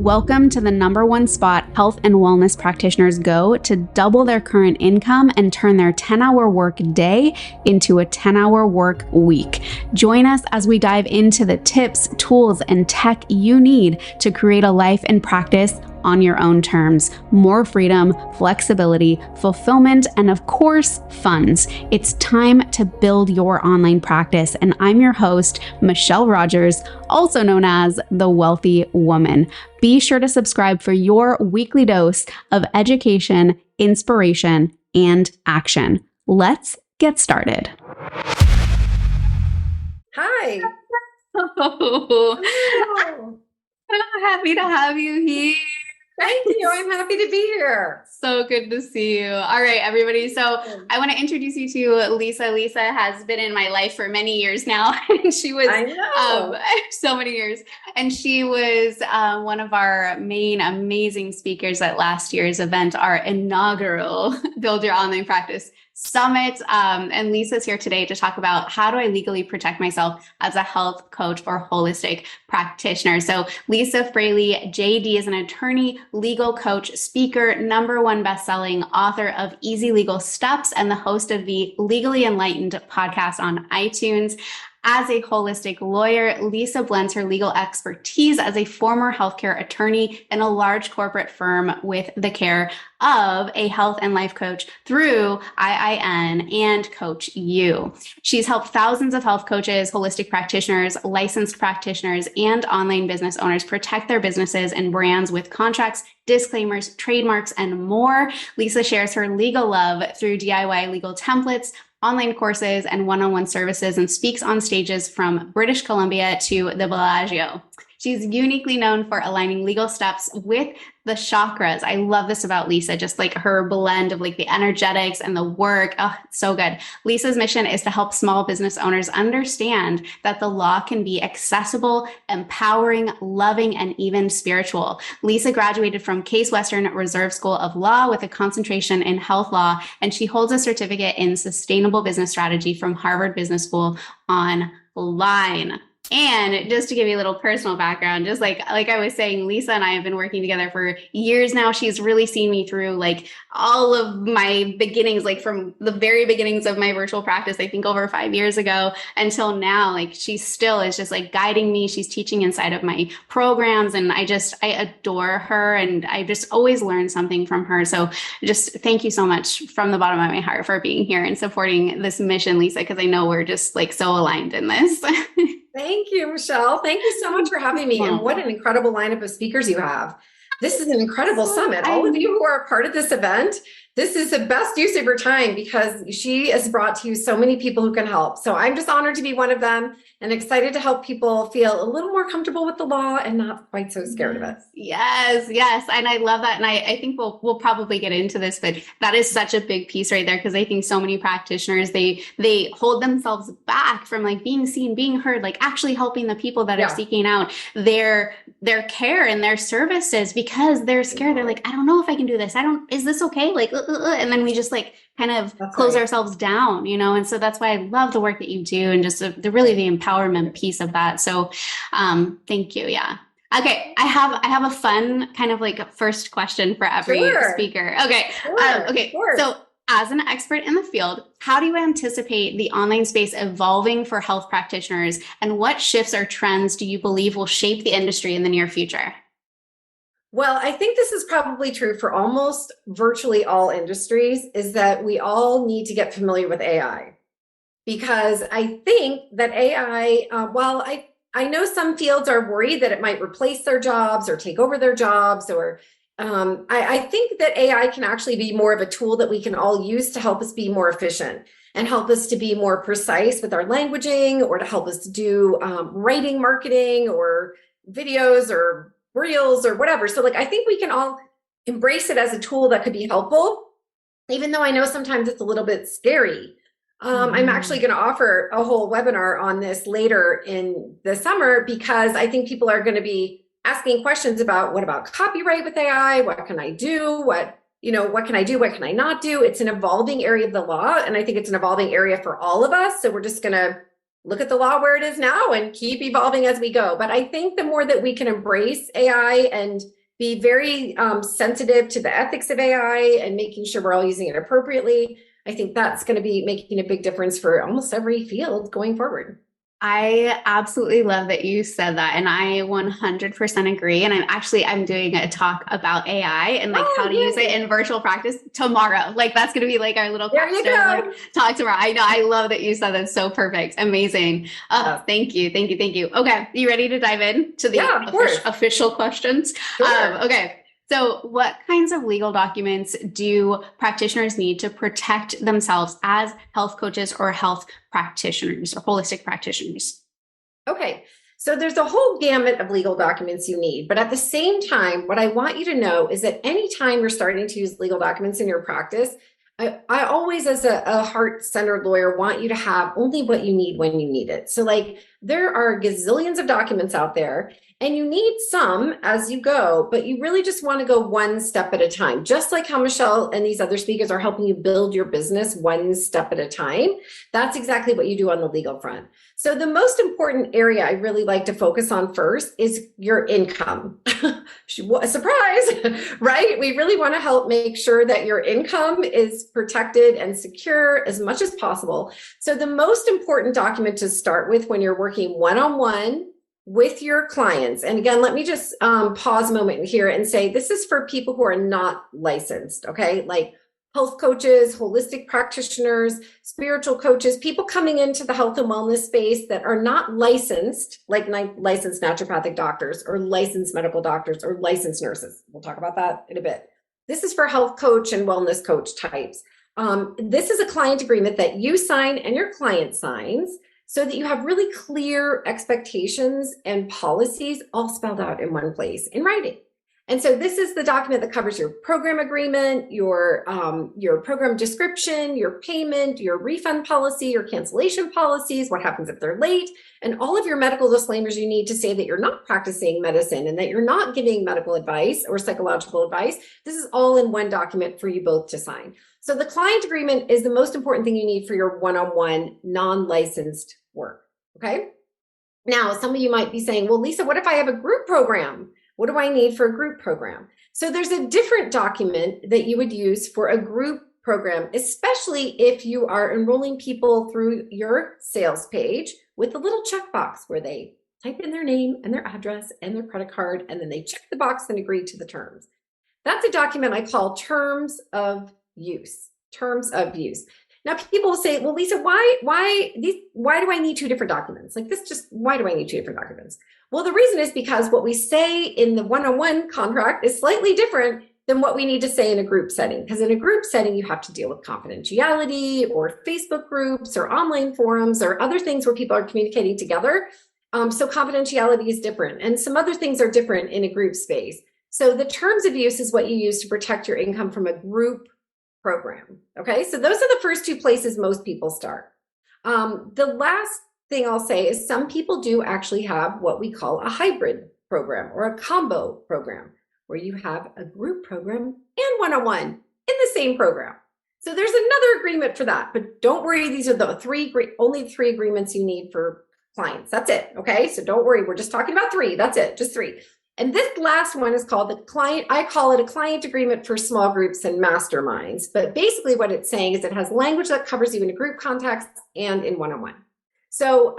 Welcome to the #1 spot health and wellness practitioners go to double their current income and turn their 10-hour work day into a 10-hour work week. Join us as we dive into the tips, tools, and tech you need to create a life and practice on your own terms. More freedom, flexibility, fulfillment, and of course, funds. It's time to build your online practice. And I'm your host, Michelle Rogers, also known as the Wealthy Woman. Be sure to subscribe for your weekly dose of education, inspiration, and action. Let's get started. Hi. Oh, I'm happy to have you here. Thank you. I'm happy to be here. So good to see you. All right, everybody. So I want to introduce you to Lisa. Lisa has been in my life for many years now. She was so many years. And she was one of our main amazing speakers at last year's event, our inaugural Build Your Online Practice Summit. And Lisa's here today to talk about how do I legally protect myself as a health coach or holistic practitioner. So Lisa Fraley, JD, is an attorney, legal coach, speaker, #1 best-selling author of Easy Legal Steps, and the host of the Legally Enlightened podcast on iTunes. As a holistic lawyer, Lisa blends her legal expertise as a former healthcare attorney in a large corporate firm with the care of a health and life coach through IIN and Coach U. She's helped thousands of health coaches, holistic practitioners, licensed practitioners, and online business owners protect their businesses and brands with contracts, disclaimers, trademarks, and more. Lisa shares her legal love through DIY legal templates, online courses, and one-on-one services, and speaks on stages from British Columbia to the Bellagio. She's uniquely known for aligning legal steps with the chakras. I love this about Lisa, just like her blend of like the energetics and the work. Oh, it's so good. Lisa's mission is to help small business owners understand that the law can be accessible, empowering, loving, and even spiritual. Lisa graduated from Case Western Reserve School of Law with a concentration in health law, and she holds a certificate in sustainable business strategy from Harvard Business School online. And just to give you a little personal background, just like I was saying, Lisa and I have been working together for years now. She's really seen me through like all of my beginnings, like from the very beginnings of my virtual practice, I think over 5 years ago until now. Like she still is just like guiding me. She's teaching inside of my programs, and I adore her, and I just always learn something from her. So just thank you so much from the bottom of my heart for being here and supporting this mission, Lisa, because I know we're just like so aligned in this. Thank you, Michelle. Thank you so much for having me. And what an incredible lineup of speakers you have. This is an incredible summit. All of you who are a part of this event, this is the best use of your time because she has brought to you so many people who can help. So I'm just honored to be one of them and excited to help people feel a little more comfortable with the law and not quite so scared of it. Yes. And I love that. And I think we'll probably get into this, but that is such a big piece right there. Cause I think so many practitioners, they hold themselves back from like being seen, being heard, like actually helping the people that are seeking out their care and their services because they're scared. They're like, I don't know if I can do this. Is this okay? Like, and then we just like kind of close ourselves down, you know? And so that's why I love the work that you do and just the empowerment piece of that. So, thank you. Yeah. Okay. I have a fun kind of like first question for every speaker. Okay. Okay. So as an expert in the field, how do you anticipate the online space evolving for health practitioners, and what shifts or trends do you believe will shape the industry in the near future? Well, I think this is probably true for almost virtually all industries, is that we all need to get familiar with AI. Because I think that AI, while I know some fields are worried that it might replace their jobs or take over their jobs, or I think that AI can actually be more of a tool that we can all use to help us be more efficient and help us to be more precise with our languaging, or to help us to do writing, marketing, or videos, or reels, or whatever. So like, I think we can all embrace it as a tool that could be helpful, even though I know sometimes it's a little bit scary. I'm actually going to offer a whole webinar on this later in the summer, because I think people are going to be asking questions about, what about copyright with AI? What can I do? What can I do? What can I not do? It's an evolving area of the law. And I think it's an evolving area for all of us. So we're just going to look at the law where it is now and keep evolving as we go. But I think the more that we can embrace AI and be very sensitive to the ethics of AI and making sure we're all using it appropriately, I think that's going to be making a big difference for almost every field going forward. I absolutely love that you said that. And I 100% agree. And I'm doing a talk about AI and like how to use it in virtual practice tomorrow. Like that's going to be like our little talk tomorrow. I know. I love that you said that. So perfect. Amazing. Thank you. Thank you. Thank you. Okay. You ready to dive in to the official questions? Sure. Okay. So what kinds of legal documents do practitioners need to protect themselves as health coaches or health practitioners or holistic practitioners? Okay, so there's a whole gamut of legal documents you need, but at the same time, what I want you to know is that anytime you're starting to use legal documents in your practice, I always, as a heart-centered lawyer, want you to have only what you need when you need it. So like there are gazillions of documents out there and you need some as you go, but you really just want to go one step at a time. Just like how Michelle and these other speakers are helping you build your business one step at a time. That's exactly what you do on the legal front. So the most important area I really like to focus on first is your income. Surprise, right? We really want to help make sure that your income is protected and secure as much as possible. So the most important document to start with when you're working one-on-one with your clients, and again, let me just pause a moment here and say this is for people who are not licensed, okay? Like health coaches, holistic practitioners, spiritual coaches, people coming into the health and wellness space that are not licensed, like licensed naturopathic doctors or licensed medical doctors or licensed nurses. We'll talk about that in a bit. This is for health coach and wellness coach types. This is a client agreement that you sign and your client signs so that you have really clear expectations and policies all spelled out in one place in writing. And so this is the document that covers your program agreement, your program description, your payment, your refund policy, your cancellation policies, what happens if they're late, and all of your medical disclaimers you need to say that you're not practicing medicine and that you're not giving medical advice or psychological advice. This is all in one document for you both to sign. So the client agreement is the most important thing you need for your one-on-one non-licensed work, okay? Now, some of you might be saying, well, Lisa, what if I have a group program? What do I need for a group program? So there's a different document that you would use for a group program, especially if you are enrolling people through your sales page with a little checkbox where they type in their name and their address and their credit card, and then they check the box and agree to the terms. That's a document I call terms of use. Terms of use. Now people will say, well, Lisa, why do I need two different documents? Like this why do I need two different documents? Well, the reason is because what we say in the one-on-one contract is slightly different than what we need to say in a group setting. Because in a group setting, you have to deal with confidentiality or Facebook groups or online forums or other things where people are communicating together. So confidentiality is different. And some other things are different in a group space. So the terms of use is what you use to protect your income from a group program. Okay, so those are the first two places most people start. The last thing I'll say is some people do actually have what we call a hybrid program or a combo program where you have a group program and one-on-one in the same program. So there's another agreement for that, but don't worry, these are the only three agreements you need for clients. That's it. Okay, so don't worry, we're just talking about three. That's it, just three. And this last one is called the client, I call it a client agreement for small groups and masterminds. But basically what it's saying is it has language that covers you in a group context and in one-on-one. So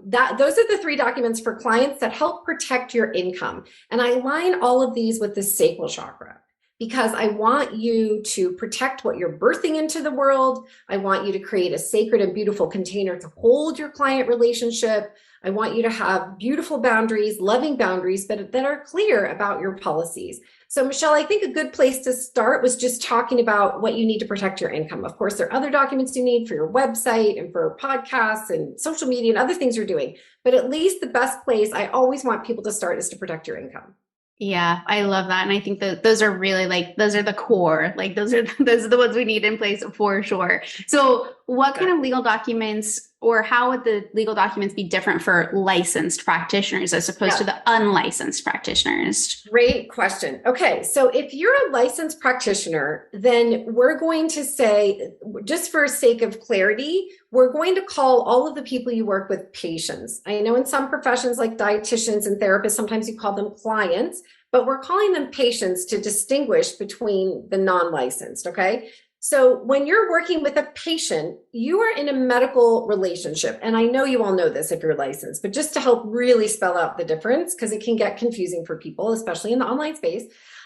those are the three documents for clients that help protect your income. And I align all of these with the sacral chakra because I want you to protect what you're birthing into the world. I want you to create a sacred and beautiful container to hold your client relationship. I want you to have beautiful boundaries, loving boundaries, but that are clear about your policies. So Michelle, I think a good place to start was just talking about what you need to protect your income. Of course, there are other documents you need for your website and for podcasts and social media and other things you're doing. But at least the best place I always want people to start is to protect your income. Yeah, I love that. And I think that those are really those are the core, those are the ones we need in place for sure. So what kind of legal documents, or how would the legal documents be different for licensed practitioners as opposed to the unlicensed practitioners? Great question. Okay, so if you're a licensed practitioner, then we're going to say, just for sake of clarity, we're going to call all of the people you work with patients. I know in some professions like dietitians and therapists, sometimes you call them clients, but we're calling them patients to distinguish between the non-licensed, okay? So when you're working with a patient, you are in a medical relationship. And I know you all know this if you're licensed, but just to help really spell out the difference, because it can get confusing for people, especially in the online space.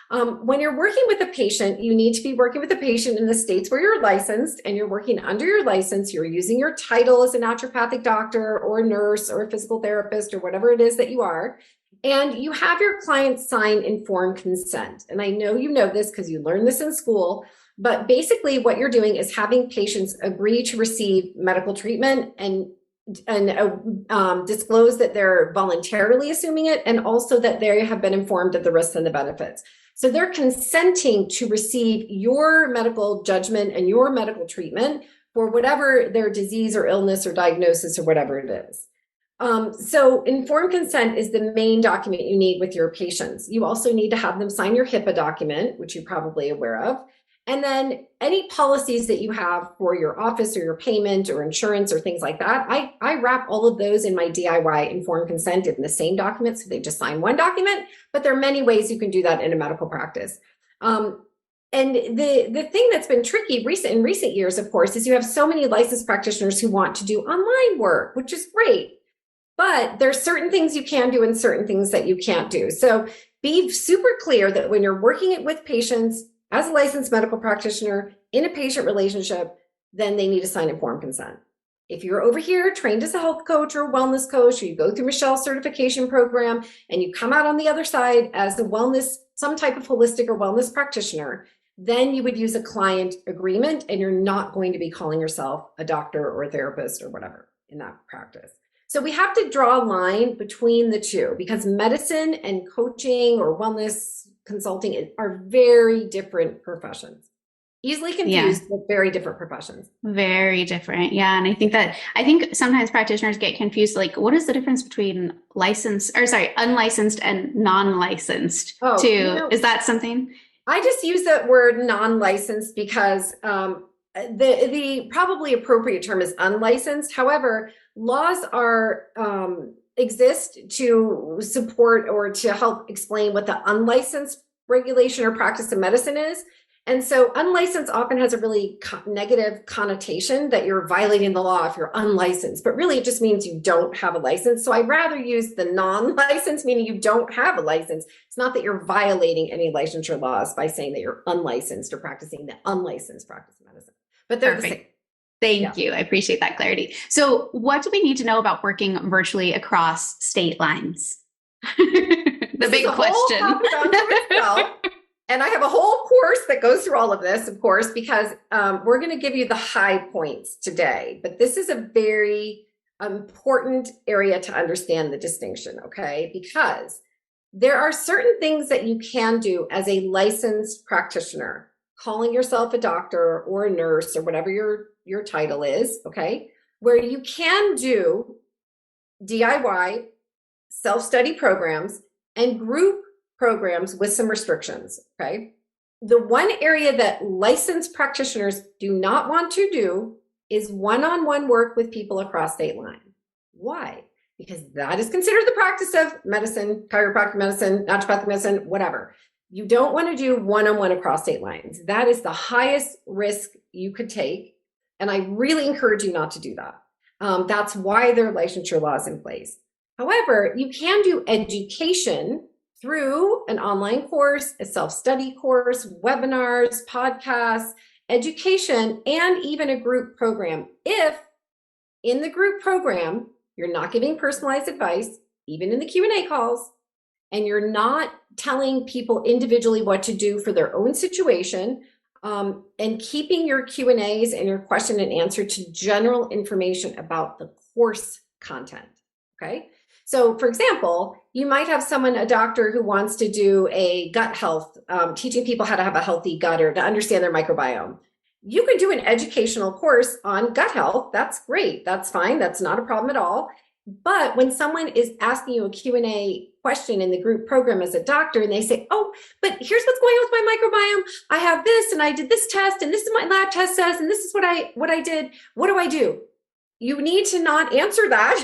When you're working with a patient, you need to be working with a patient in the states where you're licensed, and you're working under your license. You're using your title as a naturopathic doctor or a nurse or a physical therapist or whatever it is that you are. And you have your clients sign informed consent. And I know you know this because you learned this in school. But basically what you're doing is having patients agree to receive medical treatment and disclose that they're voluntarily assuming it, and also that they have been informed of the risks and the benefits. So they're consenting to receive your medical judgment and your medical treatment for whatever their disease or illness or diagnosis or whatever it is. So informed consent is the main document you need with your patients. You also need to have them sign your HIPAA document, which you're probably aware of. And then any policies that you have for your office or your payment or insurance or things like that, I wrap all of those in my DIY informed consent in the same document. So they just sign one document, but there are many ways you can do that in a medical practice. And the thing that's been tricky in recent years, of course, is you have so many licensed practitioners who want to do online work, which is great. But there's certain things you can do and certain things that you can't do. So be super clear that when you're working with patients, as a licensed medical practitioner in a patient relationship, then they need to sign informed consent. If you're over here trained as a health coach or wellness coach, or you go through Michelle's certification program and you come out on the other side as a wellness, some type of holistic or wellness practitioner, then you would use a client agreement, and you're not going to be calling yourself a doctor or a therapist or whatever in that practice. So we have to draw a line between the two, because medicine and coaching or wellness consulting are very different professions. Easily confused, but very different professions. Very different. Yeah. And I think sometimes practitioners get confused. Like, what is the difference between unlicensed and non-licensed is that something? I just use that word non-licensed because the probably appropriate term is unlicensed. However, laws exist to support or to help explain what the unlicensed regulation or practice of medicine is. And so unlicensed often has a really negative connotation that you're violating the law if you're unlicensed, but really it just means you don't have a license. So I'd rather use the non-licensed, meaning you don't have a license. It's not that you're violating any licensure laws by saying that you're unlicensed or practicing the unlicensed practice of medicine, but they're the same. Thank you. I appreciate that clarity. So what do we need to know about working virtually across state lines? The big question. And I have a whole course that goes through all of this, of course, because we're going to give you the high points today. But this is a very important area to understand the distinction, okay? Because there are certain things that you can do as a licensed practitioner, calling yourself a doctor or a nurse or whatever your title is, okay? Where you can do DIY, self-study programs, and group programs with some restrictions, okay? The one area that licensed practitioners do not want to do is one-on-one work with people across state line. Why? Because that is considered the practice of medicine, chiropractic medicine, naturopathic medicine, whatever. You don't want to do one-on-one across state lines. That is the highest risk you could take. And I really encourage you not to do that. That's why there are licensure laws in place. However, you can do education through an online course, a self-study course, webinars, podcasts, education, and even a group program. If in the group program, you're not giving personalized advice, even in the Q&A calls, and you're not telling people individually what to do for their own situation, and keeping your Q&As and your question and answer to general information about the course content, okay? So for example, you might have a doctor who wants to do a gut health, teaching people how to have a healthy gut or to understand their microbiome. You can do an educational course on gut health. That's great. That's fine. That's not a problem at all. But when someone is asking you a Q&A question in the group program as a doctor, and they say, oh, but here's what's going on with my microbiome. I have this, and I did this test, and this is what my lab test says, and this is what I did. What do I do? You need to not answer that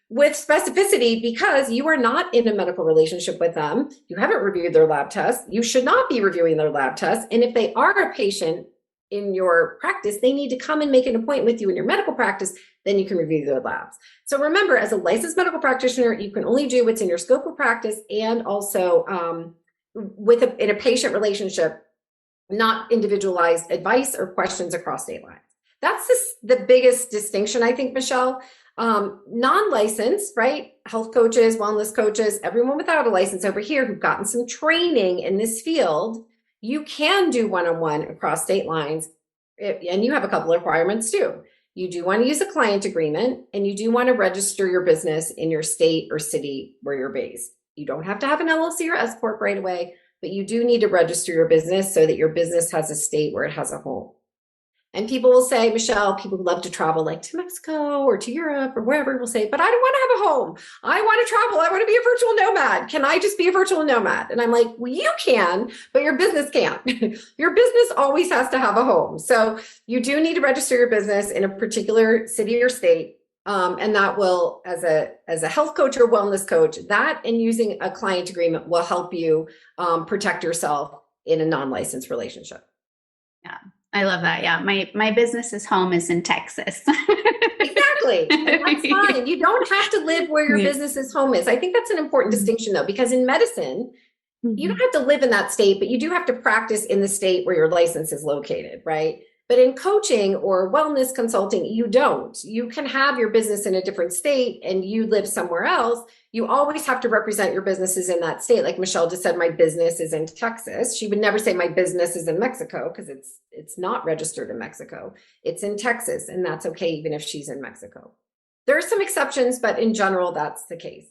with specificity, because you are not in a medical relationship with them. You haven't reviewed their lab tests. You should not be reviewing their lab tests. And if they are a patient in your practice, they need to come and make an appointment with you in your medical practice, then you can review their labs. So remember, as a licensed medical practitioner, you can only do what's in your scope of practice, and also in a patient relationship, not individualized advice or questions across state lines. That's the biggest distinction, I think, Michelle. Non-licensed, right? Health coaches, wellness coaches, everyone without a license over here who've gotten some training in this field, you can do one-on-one across state lines, and you have a couple of requirements too. You do want to use a client agreement, and you do want to register your business in your state or city where you're based. You don't have to have an LLC or S Corp right away, but you do need to register your business so that your business has a state where it has a home. And people will say, Michelle, people love to travel like to Mexico or to Europe or wherever, will say, but I don't want to have a home. I want to travel. I want to be a virtual nomad. Can I just be a virtual nomad? And I'm like, well, you can, but your business can't. Your business always has to have a home. So you do need to register your business in a particular city or state. And that will, as a health coach or wellness coach, that and using a client agreement will help you protect yourself in a non-licensed relationship. Yeah. I love that. Yeah. My business's home is in Texas. Exactly. And that's fine. You don't have to live where your business's home is. I think that's an important distinction though, because in medicine, you don't have to live in that state, but you do have to practice in the state where your license is located, right? But in coaching or wellness consulting, you don't. You can have your business in a different state and you live somewhere else. You always have to represent your businesses in that state. Like Michelle just said, my business is in Texas. She would never say my business is in Mexico, because it's not registered in Mexico. It's in Texas, and that's okay even if she's in Mexico. There are some exceptions, but in general, that's the case.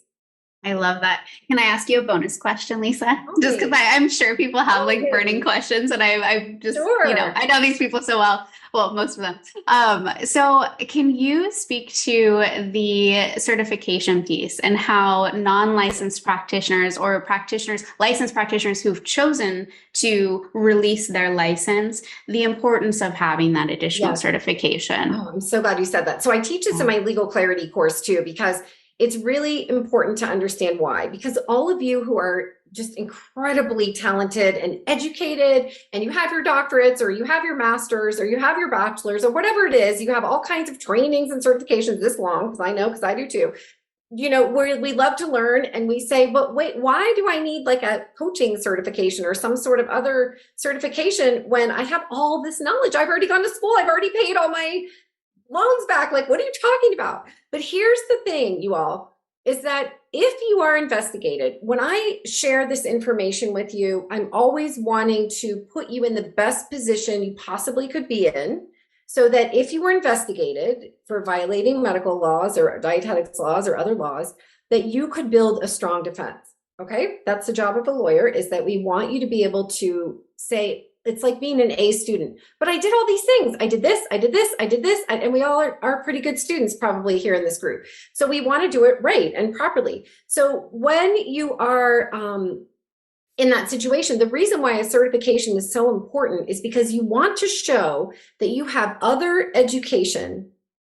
I love that. Can I ask you a bonus question, Lisa? Okay. Just because I'm sure people have like burning questions, and I just, I know these people so well. Well, most of them. So can you speak to the certification piece and how non-licensed practitioners or licensed practitioners who've chosen to release their license, the importance of having that additional certification? Oh, I'm so glad you said that. So I teach this in my legal clarity course too, because it's really important to understand why, because all of you who are just incredibly talented and educated, and you have your doctorates or you have your masters or you have your bachelors or whatever it is, you have all kinds of trainings and certifications this long, because I do too. We love to learn, and we say, but wait, why do I need like a coaching certification or some sort of other certification when I have all this knowledge? I've already gone to school. I've already paid all my loans back. Like, what are you talking about? But here's the thing, you all, is that if you are investigated, when I share this information with you, I'm always wanting to put you in the best position you possibly could be in, so that if you were investigated for violating medical laws or dietetics laws or other laws, that you could build a strong defense. Okay. That's the job of a lawyer, is that we want you to be able to say, it's like being an A student, but I did all these things. I did this, I did this, I did this. And we all are pretty good students probably here in this group. So we want to do it right and properly. So when you are in that situation, the reason why a certification is so important is because you want to show that you have other education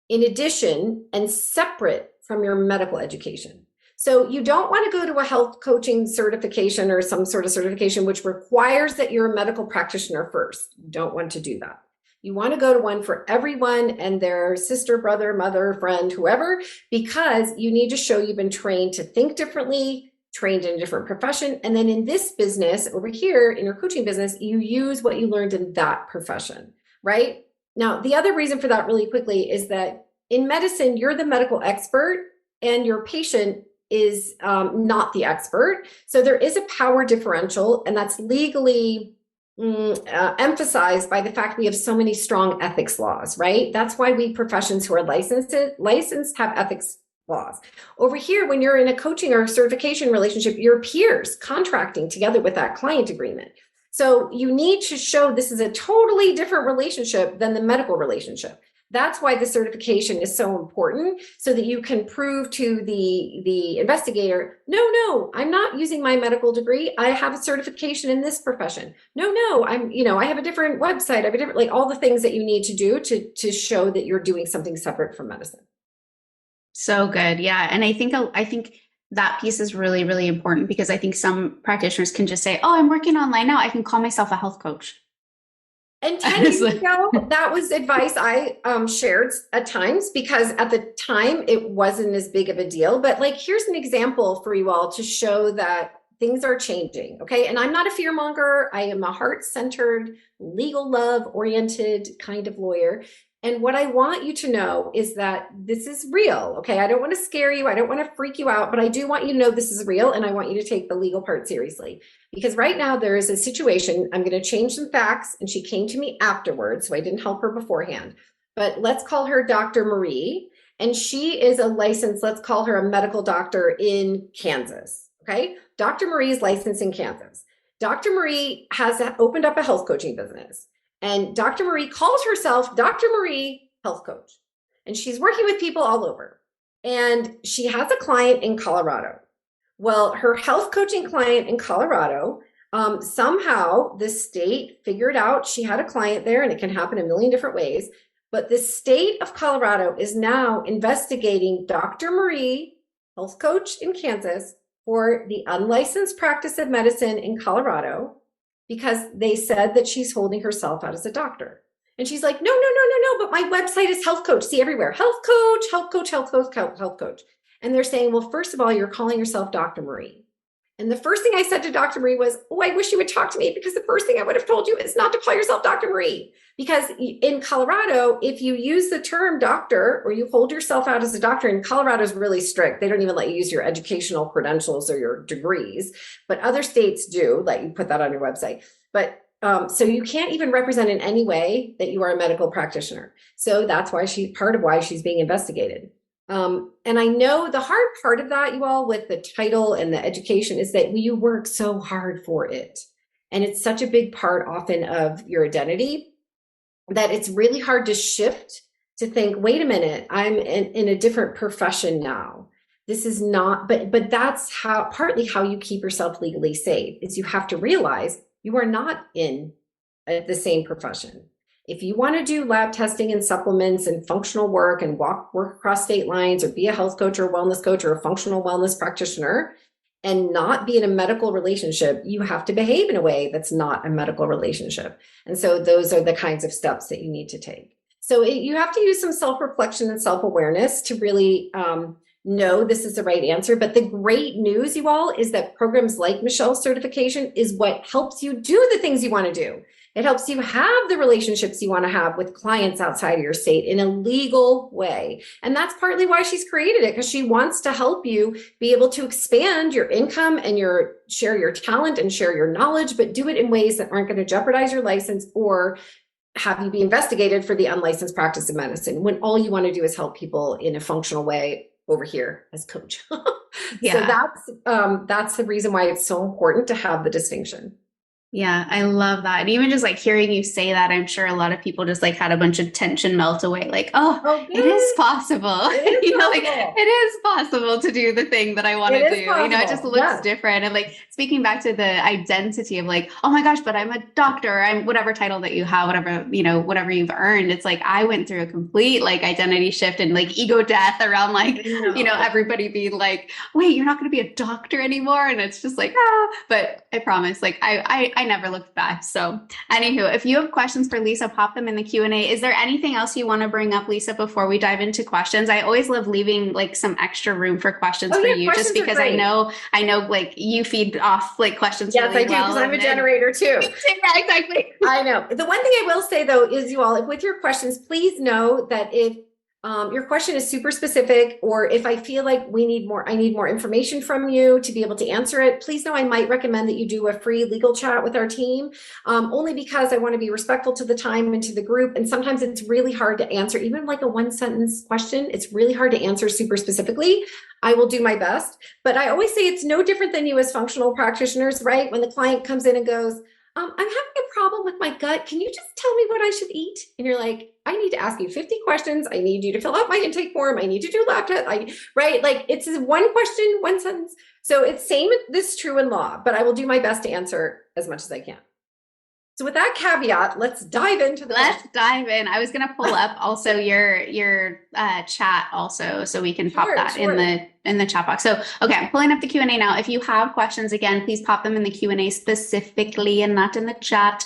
in addition and separate from your medical education. So you don't want to go to a health coaching certification or some sort of certification which requires that you're a medical practitioner first. You don't want to do that. You want to go to one for everyone and their sister, brother, mother, friend, whoever, because you need to show you've been trained to think differently, trained in a different profession. And then in this business over here, in your coaching business, you use what you learned in that profession, right? Now, the other reason for that really quickly is that in medicine, you're the medical expert and your patient is not the expert. So there is a power differential, and that's legally emphasized by the fact we have so many strong ethics laws, right? That's why we professions who are licensed have ethics laws. Over here, when you're in a coaching or certification relationship, your peers contracting together with that client agreement. So you need to show this is a totally different relationship than the medical relationship. That's why the certification is so important, so that you can prove to the investigator, no, I'm not using my medical degree. I have a certification in this profession. No, I have a different website. I have a different, like all the things that you need to do to show that you're doing something separate from medicine. So good. Yeah. And I think that piece is really, really important, because I think some practitioners can just say, oh, I'm working online now, I can call myself a health coach. And 10 years ago, that was advice I shared at times, because at the time it wasn't as big of a deal. But like, here's an example for you all to show that things are changing. Okay. And I'm not a fear monger. I am a heart-centered, legal love-oriented kind of lawyer. And what I want you to know is that this is real. Okay. I don't want to scare you. I don't want to freak you out, but I do want you to know this is real. And I want you to take the legal part seriously, because right now there is a situation. I'm going to change some facts, and she came to me afterwards, so I didn't help her beforehand, but let's call her Dr. Marie. And she is a licensed, let's call her a medical doctor in Kansas. Okay. Dr. Marie is licensed in Kansas. Dr. Marie has opened up a health coaching business. And Dr. Marie calls herself Dr. Marie Health Coach. And she's working with people all over. And she has a client in Colorado. Well, her health coaching client in Colorado, somehow the state figured out she had a client there, and it can happen a million different ways. But the state of Colorado is now investigating Dr. Marie, health coach in Kansas, for the unlicensed practice of medicine in Colorado, because they said that she's holding herself out as a doctor. And she's like, no, but my website is health coach. See everywhere, health coach, health coach, health coach, health coach. And they're saying, well, first of all, you're calling yourself Dr. Marie. And the first thing I said to Dr. Marie was, oh, I wish you would talk to me, because the first thing I would have told you is not to call yourself Dr. Marie. Because in Colorado, if you use the term doctor, or you hold yourself out as a doctor, and Colorado is really strict. They don't even let you use your educational credentials or your degrees, but other states do let you put that on your website. But so you can't even represent in any way that you are a medical practitioner. So that's why part of why she's being investigated. And I know the hard part of that, you all, with the title and the education, is that you work so hard for it. And it's such a big part often of your identity that it's really hard to shift to think, wait a minute, I'm in a different profession now. This is not, but that's partly how you keep yourself legally safe, is you have to realize you are not in the same profession. If you want to do lab testing and supplements and functional work and work across state lines, or be a health coach or wellness coach or a functional wellness practitioner, and not be in a medical relationship, you have to behave in a way that's not a medical relationship. And so those are the kinds of steps that you need to take. So you have to use some self-reflection and self-awareness to really know this is the right answer. But the great news, you all, is that programs like Michelle's certification is what helps you do the things you want to do. It helps you have the relationships you want to have with clients outside of your state in a legal way. And that's partly why she's created it, because she wants to help you be able to expand your income and share your talent and share your knowledge, but do it in ways that aren't going to jeopardize your license or have you be investigated for the unlicensed practice of medicine, when all you want to do is help people in a functional way over here as coach. Yeah. So that's the reason why it's so important to have the distinction. Yeah, I love that. And even just like hearing you say that, I'm sure a lot of people just like had a bunch of tension melt away. Like, oh, it is possible. It is like it is possible to do the thing that I want to do. Possible. It just looks different. And like speaking back to the identity of like, oh my gosh, but I'm a doctor. I'm whatever title that you have, whatever you've earned. It's like I went through a complete like identity shift and like ego death around like, everybody being like, wait, you're not going to be a doctor anymore. And it's just like, but I promise, like I never looked back. So anywho, if you have questions for Lisa, pop them in the Q&A. Is there anything else you want to bring up, Lisa, before we dive into questions? I always love leaving like some extra room for questions for you, just because I know like you feed off like questions. Yes, really I do, because I'm a generator too. Yeah, exactly. I know. The one thing I will say though is, you all, with your questions, please know that if your question is super specific, or if I feel like I need more information from you to be able to answer it, please know I might recommend that you do a free legal chat with our team, only because I want to be respectful to the time and to the group. And sometimes it's really hard to answer, even like a one sentence question. It's really hard to answer super specifically. I will do my best, but I always say it's no different than you as functional practitioners, right? When the client comes in and goes, I'm having a problem with my gut. Can you just tell me what I should eat? And you're like, I need to ask you 50 questions. I need you to fill out my intake form. I need to do lab test. Right? Like it's one question, one sentence. So it's same, this is true in law, but I will do my best to answer as much as I can. So with that caveat, let's dive into the Let's dive in. I was going to pull up also your chat also, so we can pop that in the chat box. So, okay, I'm pulling up the Q&A now. If you have questions, again, please pop them in the Q&A specifically and not in the chat.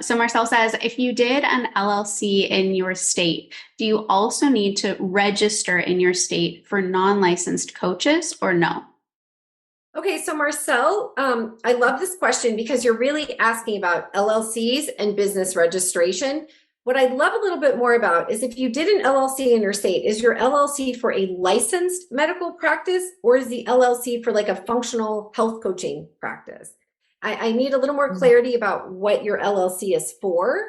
So Marcel says, if you did an LLC in your state, do you also need to register in your state for non-licensed coaches or no? Okay, so Marcel, I love this question because you're really asking about LLCs and business registration. What I'd love a little bit more about is if you did an LLC in your state, is your LLC for a licensed medical practice or is the LLC for like a functional health coaching practice? I need a little more clarity about what your LLC is for,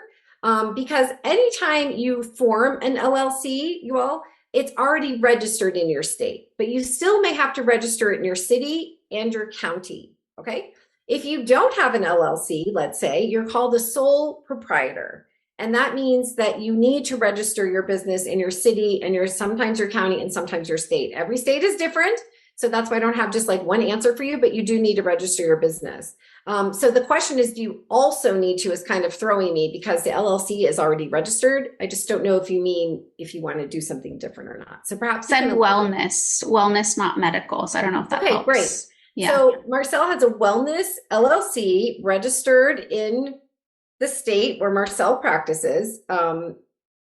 because anytime you form an LLC, you all, it's already registered in your state, but you still may have to register it in your city and your county, okay? If you don't have an LLC, let's say, you're called a sole proprietor. And that means that you need to register your business in your city and sometimes your county and sometimes your state. Every state is different. So that's why I don't have just like one answer for you, but you do need to register your business. So the question is, do you also need to, is kind of throwing me because the LLC is already registered. I just don't know if you mean if you want to do something different or not. So perhaps said wellness, not medical. So I don't know if that helps. Great. Yeah. So Marcel has a wellness LLC registered in the state where Marcel practices, a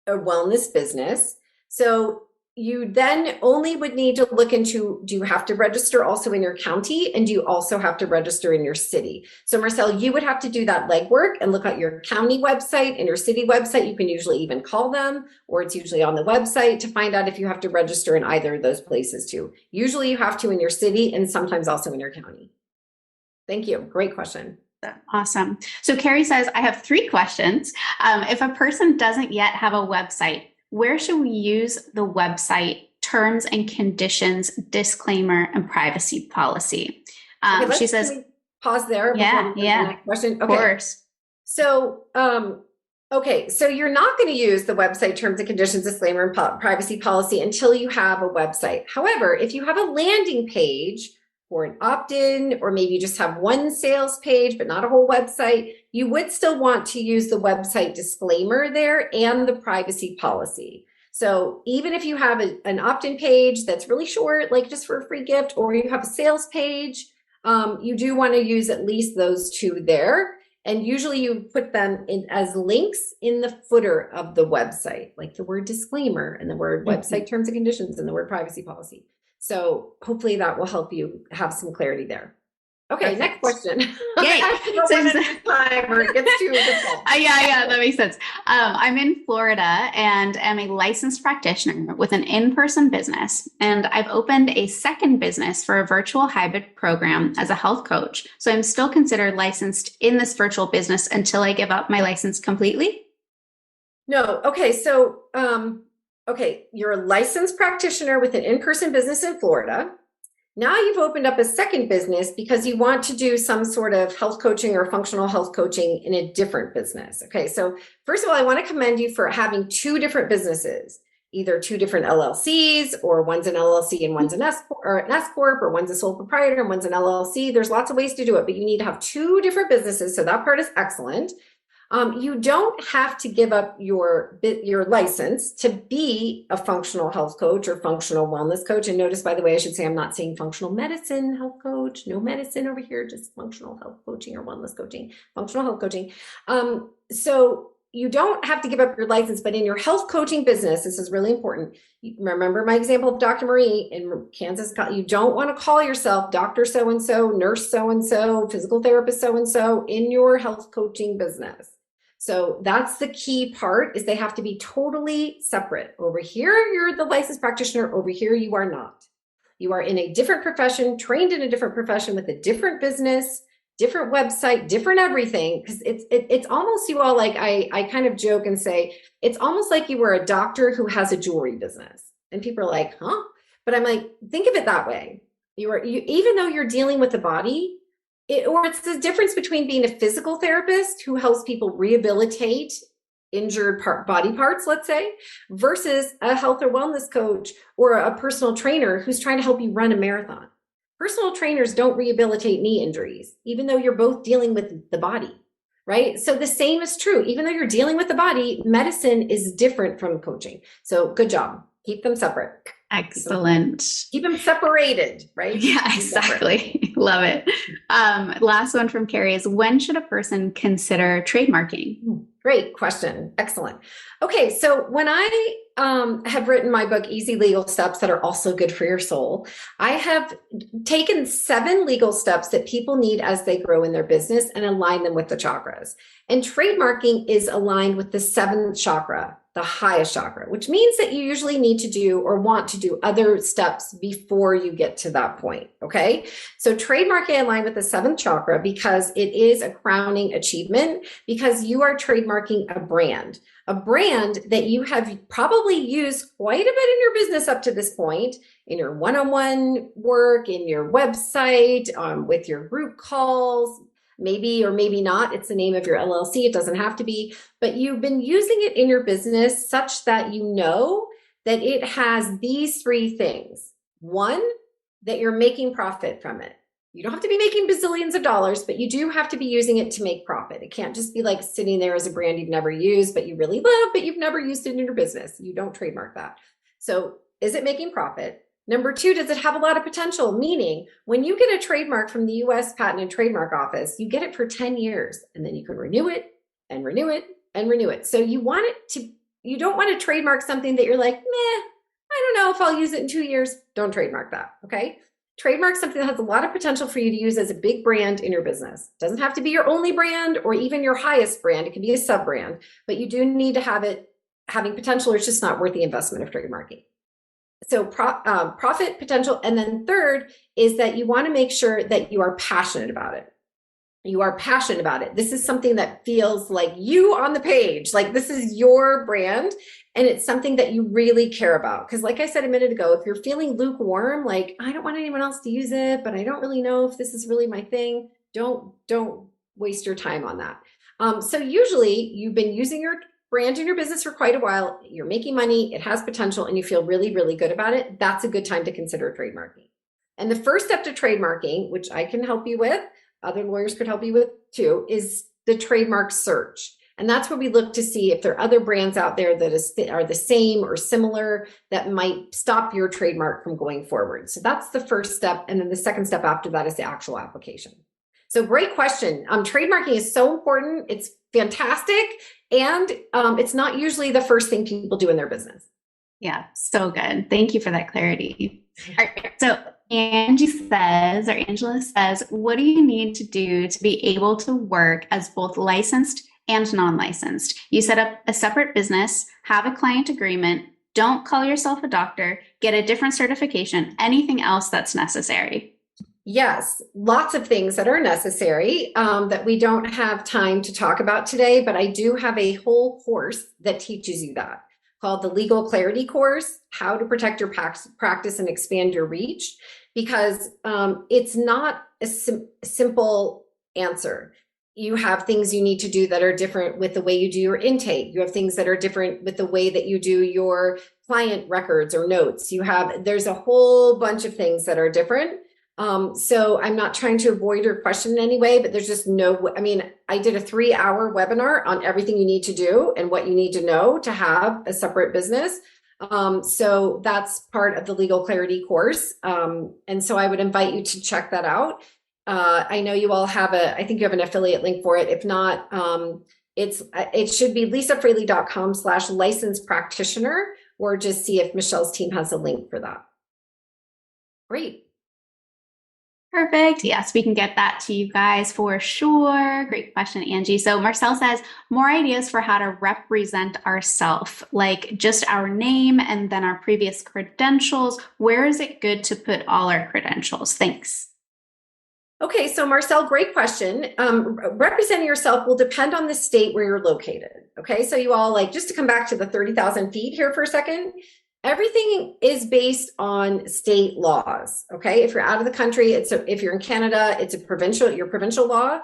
wellness business. So you then only would need to look into, do you have to register also in your county? And do you also have to register in your city? So Marcel, you would have to do that legwork and look at your county website and your city website. You can usually even call them, or it's usually on the website to find out if you have to register in either of those places too. Usually you have to in your city and sometimes also in your county. Thank you. Great question. Awesome. So Carrie says, I have 3 questions. If a person doesn't yet have a website, where should we use the website terms and conditions, disclaimer, and privacy policy? Okay, she says, pause there. Yeah. The next question. Okay. Of course. So, okay, so you're not going to use the website terms and conditions, disclaimer, and privacy policy until you have a website. However, if you have a landing page or an opt-in, or maybe you just have one sales page, but not a whole website, you would still want to use the website disclaimer there and the privacy policy. So even if you have an opt-in page that's really short, like just for a free gift, or you have a sales page, you do want to use at least those 2 there. And usually you put them in as links in the footer of the website, like the word disclaimer and the word website terms and conditions and the word privacy policy. So hopefully that will help you have some clarity there. Okay, Perfect. Next question. Yay. Time or it gets too difficult. Yeah, that makes sense. I'm in Florida and am a licensed practitioner with an in-person business. And I've opened a second business for a virtual hybrid program as a health coach. So I'm still considered licensed in this virtual business until I give up my license completely? No. Okay. So, okay, you're a licensed practitioner with an in-person business in Florida. Now you've opened up a second business because you want to do some sort of health coaching or functional health coaching in a different business. Okay, so first of all, I want to commend you for having 2 different businesses, either 2 different LLCs, or one's an LLC and one's an S corp, or one's a sole proprietor and one's an LLC. There's lots of ways to do it, but you need to have 2 different businesses. So that part is excellent. You don't have to give up your license to be a functional health coach or functional wellness coach. And notice, by the way, I should say I'm not saying functional medicine health coach, no medicine over here, just functional health coaching or wellness coaching, functional health coaching. So you don't have to give up your license, but in your health coaching business, this is really important. Remember my example of Dr. Marie in Kansas. You don't want to call yourself Dr. So-and-so, nurse so-and-so, physical therapist so-and-so in your health coaching business. So that's the key part, is they have to be totally separate. Over here, you're the licensed practitioner. Over here, you are not. You are in a different profession, trained in a different profession with a different business, different website, different everything. Because it's almost, you all, like I kind of joke and say, it's almost like you were a doctor who has a jewelry business. And people are like, huh? But I'm like, think of it that way. Even though you're dealing with the body, or it's the difference between being a physical therapist who helps people rehabilitate injured body parts, let's say, versus a health or wellness coach or a personal trainer who's trying to help you run a marathon. Personal trainers don't rehabilitate knee injuries, even though you're both dealing with the body, right? So the same is true. Even though you're dealing with the body, medicine is different from coaching. So good job. Keep them separate. Excellent. Keep them separated, right? Yeah, exactly. Love it. Last one from Carrie is, when should a person consider trademarking? Great question. Excellent. Okay, so when I have written my book, Easy Legal Steps That Are Also Good for Your Soul, I have taken 7 legal steps that people need as they grow in their business and align them with the chakras. And trademarking is aligned with the 7th chakra, the highest chakra, which means that you usually need to do or want to do other steps before you get to that point. Okay. So trademarking aligned with the 7th chakra because it is a crowning achievement, because you are trademarking a brand that you have probably used quite a bit in your business up to this point, in your one-on-one work, in your website, with your group calls. Maybe or maybe not, it's the name of your LLC. It doesn't have to be, but you've been using it in your business such that you know that it has these 3 things. 1, that you're making profit from it. You don't have to be making bazillions of dollars, but you do have to be using it to make profit. It can't just be like sitting there as a brand you've never used, but you really love, but you've never used it in your business. You don't trademark that. So is it making profit? Number 2, does it have a lot of potential? Meaning, when you get a trademark from the US Patent and Trademark Office, you get it for 10 years, and then you can renew it and renew it and renew it. So you don't want to trademark something that you're like, meh, I don't know if I'll use it in 2 years. Don't trademark that, okay? Trademark something that has a lot of potential for you to use as a big brand in your business. It doesn't have to be your only brand or even your highest brand. It can be a sub brand, but you do need to have it having potential, or it's just not worth the investment of trademarking. So profit potential. And then 3rd is that you want to make sure that you are passionate about it. You are passionate about it. This is something that feels like you on the page, like this is your brand, and it's something that you really care about. Because like I said a minute ago, if you're feeling lukewarm, like I don't want anyone else to use it, but I don't really know if this is really my thing, don't waste your time on that. So usually you've been using your brand in your business for quite a while, you're making money, it has potential, and you feel really, really good about it. That's a good time to consider trademarking. And the first step to trademarking, which I can help you with, other lawyers could help you with too, is the trademark search. And that's where we look to see if there are other brands out there that are the same or similar that might stop your trademark from going forward. So that's the first step. And then the second step after that is the actual application. So great question. Trademarking is so important. It's fantastic. And it's not usually the first thing people do in their business. Yeah, so good. Thank you for that clarity. All right, so Angela says, what do you need to do to be able to work as both licensed and non-licensed? You set up a separate business, have a client agreement, don't call yourself a doctor, get a different certification, anything else that's necessary? Yes, lots of things that are necessary that we don't have time to talk about today, but I do have a whole course that teaches you that, called the Legal Clarity Course, How to Protect Your Practice and Expand Your Reach, because it's not a simple answer. You have things you need to do that are different with the way you do your intake. You have things that are different with the way that you do your client records or notes. There's a whole bunch of things that are different. So I'm not trying to avoid your question in any way, but there's just I did a 3-hour webinar on everything you need to do and what you need to know to have a separate business. So that's part of the Legal Clarity course. And so I would invite you to check that out. I know you all I think you have an affiliate link for it. If not, it should be lisafraley.com/licensed practitioner, or just see if Michelle's team has a link for that. Great. Perfect. Yes, we can get that to you guys for sure. Great question, Angie. So Marcel says, more ideas for how to represent ourselves, like just our name and then our previous credentials. Where is it good to put all our credentials? Thanks. Okay, so Marcel, great question. Representing yourself will depend on the state where you're located. Okay, so you all, just to come back to the 30,000 feet here for a second, Everything is based on state laws. Okay. If you're out of the country, if you're in Canada, it's your provincial law.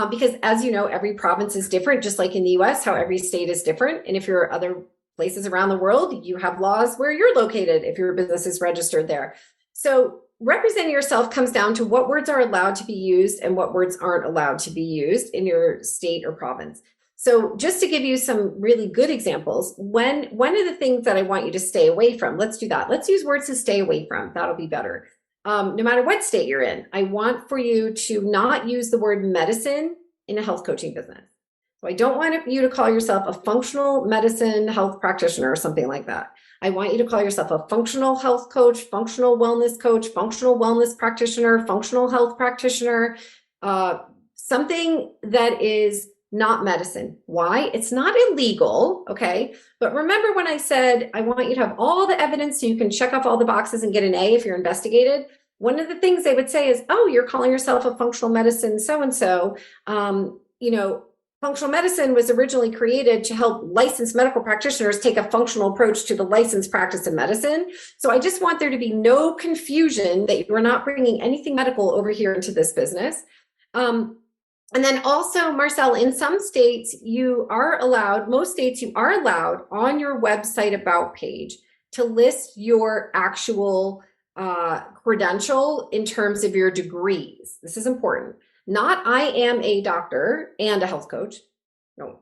Because as you know, every province is different, just like in the US, how every state is different. And if you're other places around the world, you have laws where you're located if your business is registered there. So representing yourself comes down to what words are allowed to be used and what words aren't allowed to be used in your state or province. So just to give you some really good examples, one of the things that I want you to stay away from, let's do that. Let's use words to stay away from. That'll be better. No matter what state you're in, I want for you to not use the word medicine in a health coaching business. So I don't want you to call yourself a functional medicine health practitioner or something like that. I want you to call yourself a functional health coach, functional wellness practitioner, functional health practitioner, something that is not medicine. Why? It's not illegal, okay? But remember when I said, I want you to have all the evidence so you can check off all the boxes and get an A if you're investigated? One of the things they would say is, oh, you're calling yourself a functional medicine so-and-so. Functional medicine was originally created to help licensed medical practitioners take a functional approach to the licensed practice of medicine. So I just want there to be no confusion that you're not bringing anything medical over here into this business. And then also, Marcel, in some states, most states you are allowed on your website about page to list your actual credential in terms of your degrees. This is important. Not I am a doctor and a health coach. No,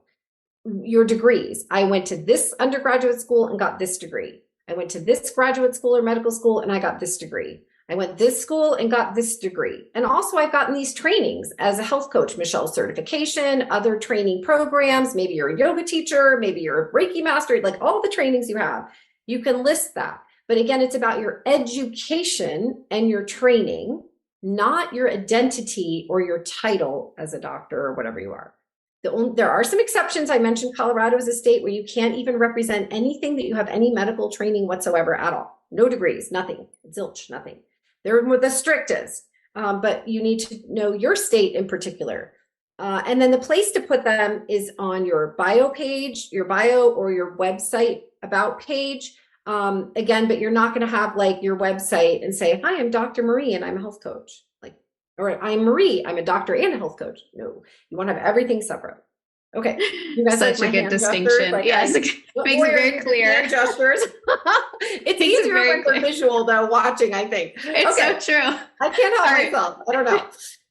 your degrees. I went to this undergraduate school and got this degree. I went to this graduate school or medical school and I got this degree. I went this school and got this degree. And also I've gotten these trainings as a health coach, Michelle certification, other training programs. Maybe you're a yoga teacher, maybe you're a Reiki master, like all the trainings you have, you can list that. But again, it's about your education and your training, not your identity or your title as a doctor or whatever you are. There are some exceptions. I mentioned Colorado is a state where you can't even represent anything that you have any medical training whatsoever at all. No degrees, nothing, zilch, nothing. They're the strictest, but you need to know your state in particular. And then the place to put them is on your bio page, your bio or your website about page. Again, but you're not going to have like your website and say, hi, I'm Dr. Marie and I'm a health coach. Or I'm Marie, I'm a doctor and a health coach. No, you want to have everything separate. Okay. You guys such a good distinction. Yes, makes it very clear. Gestures. It's easier when we're visual though, watching, I think. It's so true. I can't help myself. I don't know.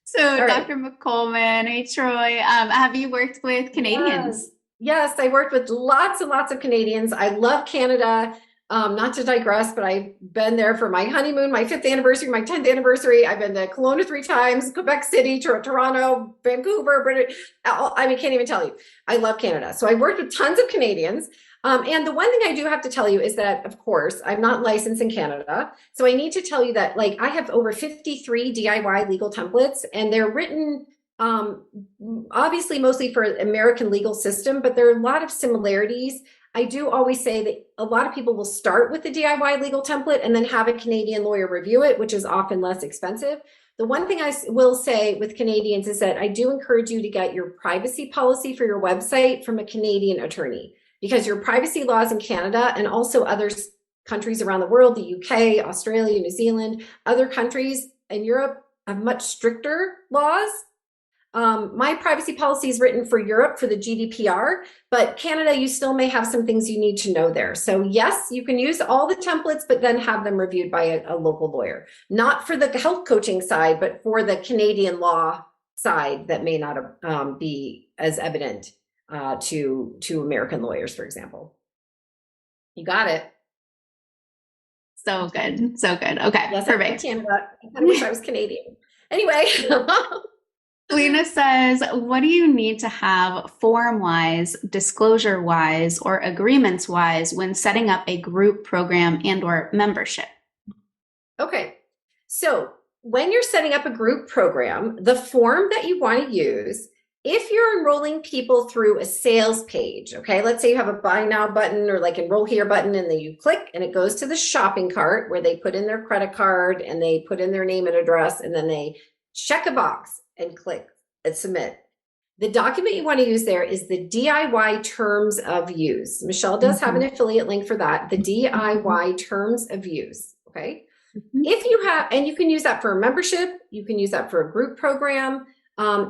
So Dr. McColeman, hey Troy, have you worked with Canadians? Yes, I worked with lots and lots of Canadians. I love Canada. Not to digress, but I've been there for my honeymoon, my 5th anniversary, my 10th anniversary. I've been to Kelowna 3 times, Quebec City, Toronto, Vancouver, British. Can't even tell you. I love Canada. So I worked with tons of Canadians. And the one thing I do have to tell you is that, of course, I'm not licensed in Canada. So I need to tell you that I have over 53 DIY legal templates and they're written obviously mostly for American legal system, but there are a lot of similarities. I do always say that a lot of people will start with the DIY legal template and then have a Canadian lawyer review it, which is often less expensive. The one thing I will say with Canadians is that I do encourage you to get your privacy policy for your website from a Canadian attorney, because your privacy laws in Canada and also other countries around the world, the UK, Australia, New Zealand, other countries in Europe have much stricter laws. My privacy policy is written for Europe for the GDPR, but Canada, you still may have some things you need to know there. So yes, you can use all the templates, but then have them reviewed by a local lawyer, not for the health coaching side, but for the Canadian law side that may not be as evident to American lawyers, for example. You got it. So good. So good. Okay. Yes, perfect. Canada. I kind of wish I was Canadian. Anyway. Lena says, what do you need to have form-wise, disclosure-wise, or agreements-wise when setting up a group program and or membership? Okay. So when you're setting up a group program, the form that you want to use, if you're enrolling people through a sales page, okay, let's say you have a buy now button or like enroll here button, and then you click and it goes to the shopping cart where they put in their credit card and they put in their name and address, and then they check a box and click and submit. The document you want to use there is the DIY terms of use. Michelle does have an affiliate link for that, the DIY terms of use. Okay. If you have, and you can use that for a membership, you can use that for a group program,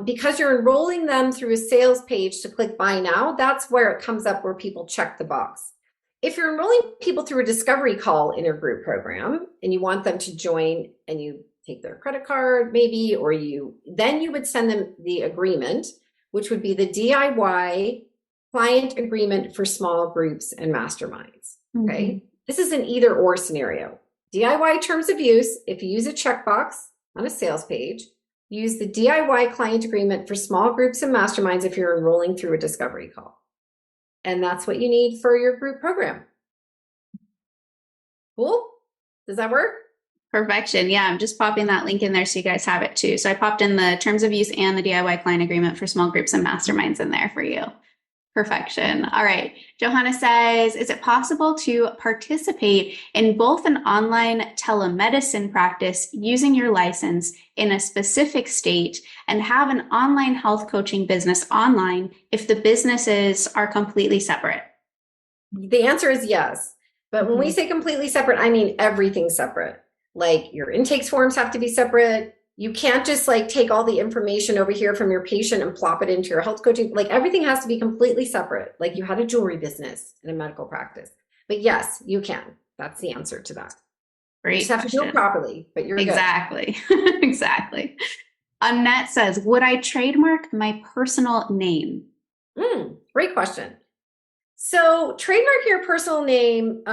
because you're enrolling them through a sales page to click buy now. That's where it comes up where people check the box. If you're enrolling people through a discovery call in your group program and you want them to join and you take their credit card maybe, or then you would send them the agreement, which would be the DIY client agreement for small groups and masterminds. Okay. This is an either or scenario. DIY terms of use, if you use a checkbox on a sales page, use the DIY client agreement for small groups and masterminds if you're enrolling through a discovery call. And that's what you need for your group program. Cool? Does that work? Perfection. Yeah, I'm just popping that link in there so you guys have it too. So I popped in the terms of use and the DIY client agreement for small groups and masterminds in there for you. Perfection. All right. Johanna says, is it possible to participate in both an online telemedicine practice using your license in a specific state and have an online health coaching business online if the businesses are completely separate? The answer is yes. But when we say completely separate, I mean everything's separate. Like your intakes forms have to be separate. You can't just like take all the information over here from your patient and plop it into your health coaching. Like everything has to be completely separate. Like you had a jewelry business in a medical practice. But yes, you can. That's the answer to that. Great. You just have to do it properly, but you're exactly. Exactly. Annette says, would I trademark my personal name? Great question. So trademark your personal name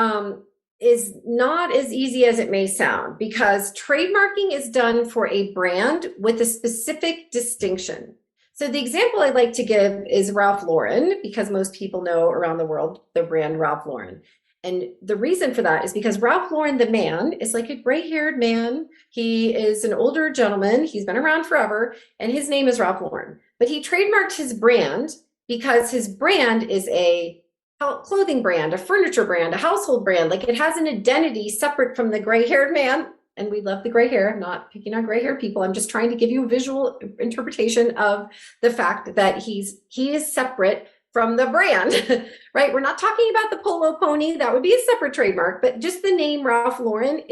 is not as easy as it may sound, because trademarking is done for a brand with a specific distinction. So the example I like to give is Ralph Lauren, because most people know around the world the brand Ralph Lauren. And the reason for that is because Ralph Lauren, the man, is like a gray-haired man. He is an older gentleman. He's been around forever, and his name is Ralph Lauren. But he trademarked his brand because his brand is a clothing brand, a furniture brand, a household brand. Like it has an identity separate from the gray-haired man. And we love the gray hair. I'm not picking on gray-haired people. I'm just trying to give you a visual interpretation of the fact that he is separate from the brand, right? We're not talking about the polo pony. That would be a separate trademark, but just the name Ralph Lauren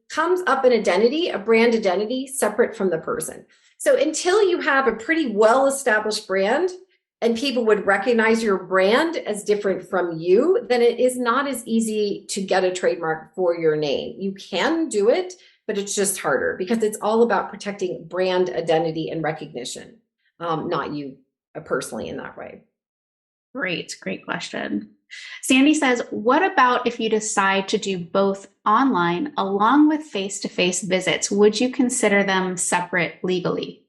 comes up an identity, a brand identity separate from the person. So until you have a pretty well-established brand, and people would recognize your brand as different from you, then it is not as easy to get a trademark for your name. You can do it, but it's just harder because it's all about protecting brand identity and recognition, not you personally in that way. Great question. Sandy says, what about if you decide to do both online along with face-to-face visits? Would you consider them separate legally?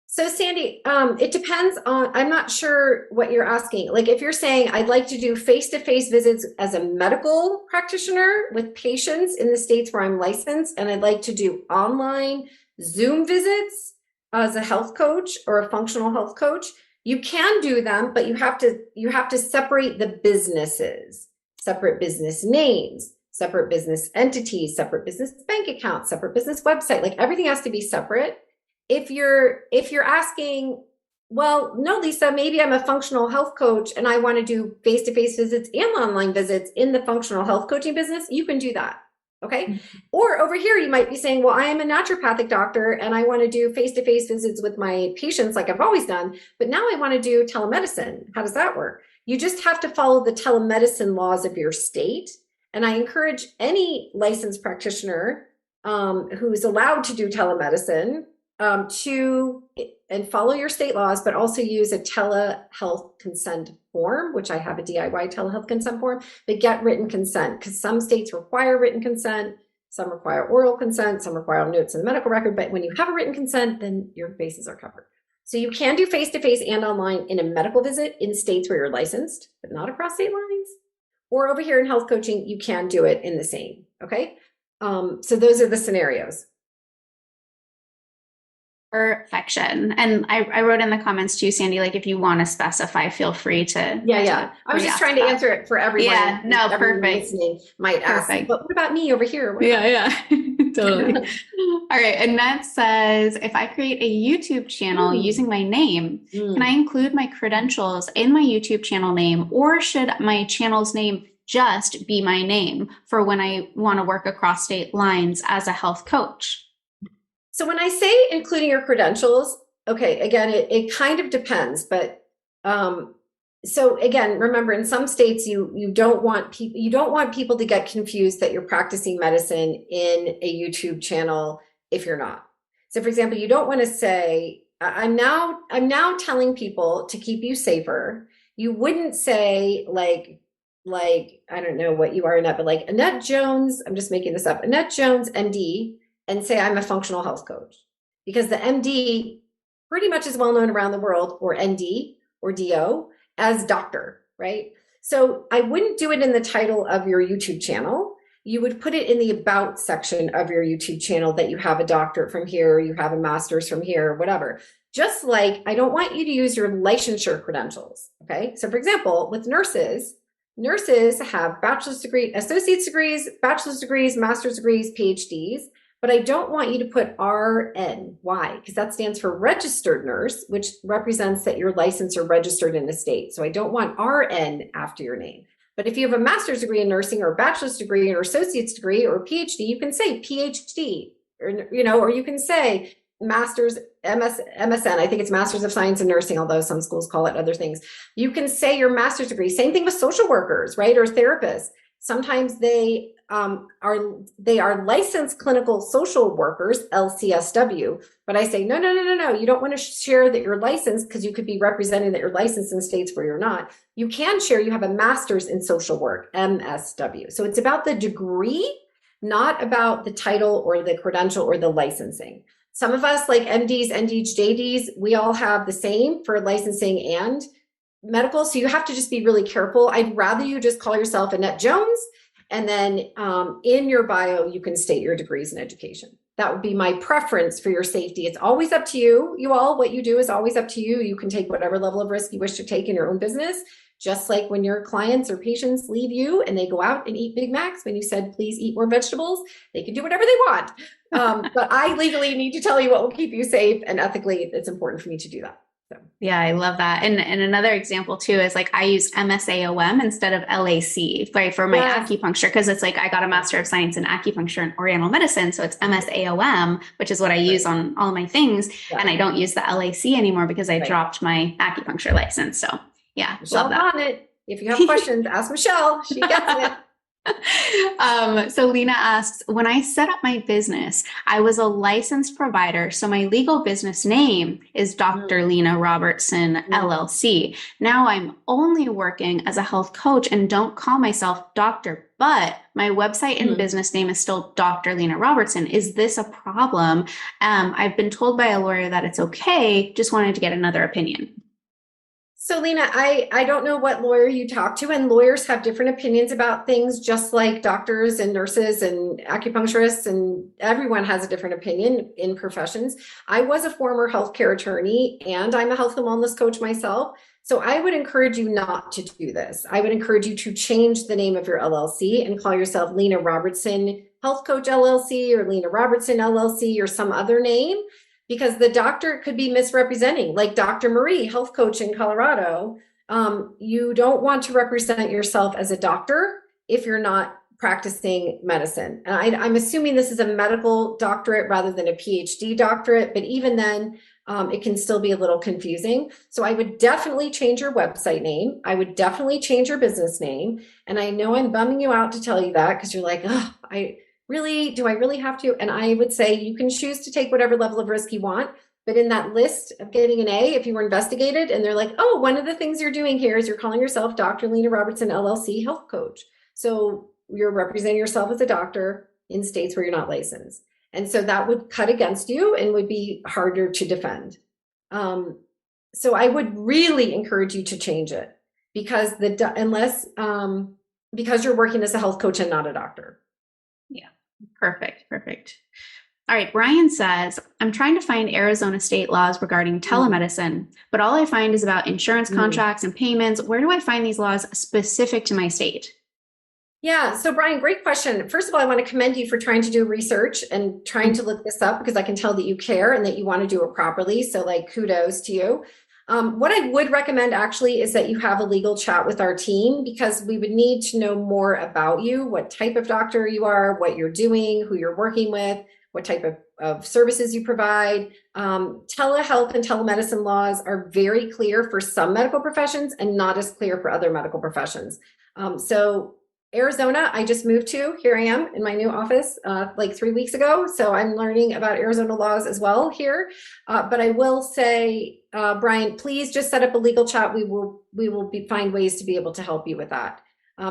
So Sandy, it depends on, I'm not sure what you're asking. Like if you're saying, I'd like to do face-to-face visits as a medical practitioner with patients in the states where I'm licensed, and I'd like to do online Zoom visits as a health coach or a functional health coach, you can do them, but you have to separate the businesses, separate business names, separate business entities, separate business bank accounts, separate business website. Like everything has to be separate. If you're asking, well, no, Lisa, maybe I'm a functional health coach and I want to do face-to-face visits and online visits in the functional health coaching business, you can do that. Okay. Or over here, you might be saying, well, I am a naturopathic doctor and I want to do face-to-face visits with my patients like I've always done, but now I want to do telemedicine. How does that work? You just have to follow the telemedicine laws of your state. And I encourage any licensed practitioner who's allowed to do telemedicine and follow your state laws, but also use a telehealth consent form, which I have a DIY telehealth consent form, but get written consent because some states require written consent, some require oral consent, some require notes in the medical record. But when you have a written consent, then your bases are covered. So you can do face-to-face and online in a medical visit in states where you're licensed, but not across state lines. Or over here in health coaching, you can do it in the same. Okay. So those are the scenarios. Perfection. And I wrote in the comments too, Sandy, like if you want to specify, feel free to. Yeah. I was just trying to answer it for everyone. Yeah, no, everyone perfect. listening might ask, Perfect. but what about me over here? Yeah. Totally. All right. And that says, if I create a YouTube channel using my name, can I include my credentials in my YouTube channel name, or should my channel's name just be my name for when I want to work across state lines as a health coach? So when I say including your credentials, okay, again, it kind of depends, but so again, remember, in some states you don't want people to get confused that you're practicing medicine in a YouTube channel if you're not. So for example, you don't want to say, I'm now telling people to keep you safer. You wouldn't say like I don't know what you are, Annette, but like Annette Jones, I'm just making this up, Annette Jones, MD, and say I'm a functional health coach, because the MD pretty much is well known around the world, or ND or DO, as doctor, right? So I wouldn't do it in the title of your YouTube channel. You would put it in the about section of your YouTube channel that you have a doctorate from here, or you have a master's from here, or whatever. Just like I don't want you to use your licensure credentials, okay? So for example, with nurses have bachelor's degree, associate's degrees, bachelor's degrees, master's degrees, PhDs. But I don't want you to put RN. Why? Because that stands for registered nurse, which represents that you're licensed or registered in the state. So I don't want RN after your name. But if you have a master's degree in nursing, or a bachelor's degree, or associate's degree, or PhD, you can say PhD, or you can say master's, MSN. I think it's Master's of Science in Nursing, although some schools call it other things. You can say your master's degree. Same thing with social workers, right? Or therapists. Sometimes they are licensed clinical social workers, LCSW, but I say, no. You don't want to share that you're licensed, because you could be representing that you're licensed in states where you're not. You can share you have a master's in social work, MSW. So it's about the degree, not about the title or the credential or the licensing. Some of us, like MDs, NDs, JDs, we all have the same for licensing and medical. So you have to just be really careful. I'd rather you just call yourself Annette Jones, and then in your bio, you can state your degrees in education. That would be my preference for your safety. It's always up to you. You all, what you do is always up to you. You can take whatever level of risk you wish to take in your own business. Just like when your clients or patients leave you and they go out and eat Big Macs, when you said, please eat more vegetables, they can do whatever they want. But I legally need to tell you what will keep you safe, and ethically, it's important for me to do that. So. Yeah, I love that. And another example too is like I use MSAOM instead of LAC, right, for my acupuncture, because it's like I got a Master of Science in Acupuncture and Oriental Medicine. So it's MSAOM, which is what I use on all my things. Yeah. And I don't use the LAC anymore because I dropped my acupuncture license. So yeah, Michelle, love that. On it. If you have questions, ask Michelle. She gets it. So Lena asks, when I set up my business, I was a licensed provider. So my legal business name is Dr. Lena Robertson, LLC. Now I'm only working as a health coach and don't call myself doctor, but my website and business name is still Dr. Lena Robertson. Is this a problem? I've been told by a lawyer that it's okay. Just wanted to get another opinion. So Lena, I don't know what lawyer you talk to, and lawyers have different opinions about things, just like doctors and nurses and acupuncturists, and everyone has a different opinion in professions. I was a former healthcare attorney, and I'm a health and wellness coach myself. So I would encourage you not to do this. I would encourage you to change the name of your LLC and call yourself Lena Robertson Health Coach LLC, or Lena Robertson LLC, or some other name. Because the doctor could be misrepresenting, like Dr. Marie, health coach in Colorado. You don't want to represent yourself as a doctor if you're not practicing medicine. And I'm assuming this is a medical doctorate rather than a PhD doctorate, but even then, it can still be a little confusing. So I would definitely change your website name. I would definitely change your business name. And I know I'm bumming you out to tell you that, because you're like, oh, do I really have to? And I would say you can choose to take whatever level of risk you want, but in that list of getting an A, if you were investigated and they're like, oh, one of the things you're doing here is you're calling yourself Dr. Lena Robertson LLC health coach. So you're representing yourself as a doctor in states where you're not licensed. And so that would cut against you and would be harder to defend. So I would really encourage you to change it, because because you're working as a health coach and not a doctor. Yeah. Perfect. All right, Brian says, I'm trying to find Arizona state laws regarding telemedicine, but all I find is about insurance contracts and payments. Where do I find these laws specific to my state? Yeah. So Brian, great question. First of all, I want to commend you for trying to do research and trying to look this up because I can tell that you care and that you want to do it properly. So like kudos to you. What I would recommend actually is that you have a legal chat with our team because we would need to know more about you, what type of doctor you are, what you're doing, who you're working with, what type of services you provide. Telehealth and telemedicine laws are very clear for some medical professions and not as clear for other medical professions. So Arizona, I just moved to. Here I am in my new office like 3 weeks ago. So I'm learning about Arizona laws as well here. But I will say, Brian, please just set up a legal chat. We will find ways to be able to help you with that.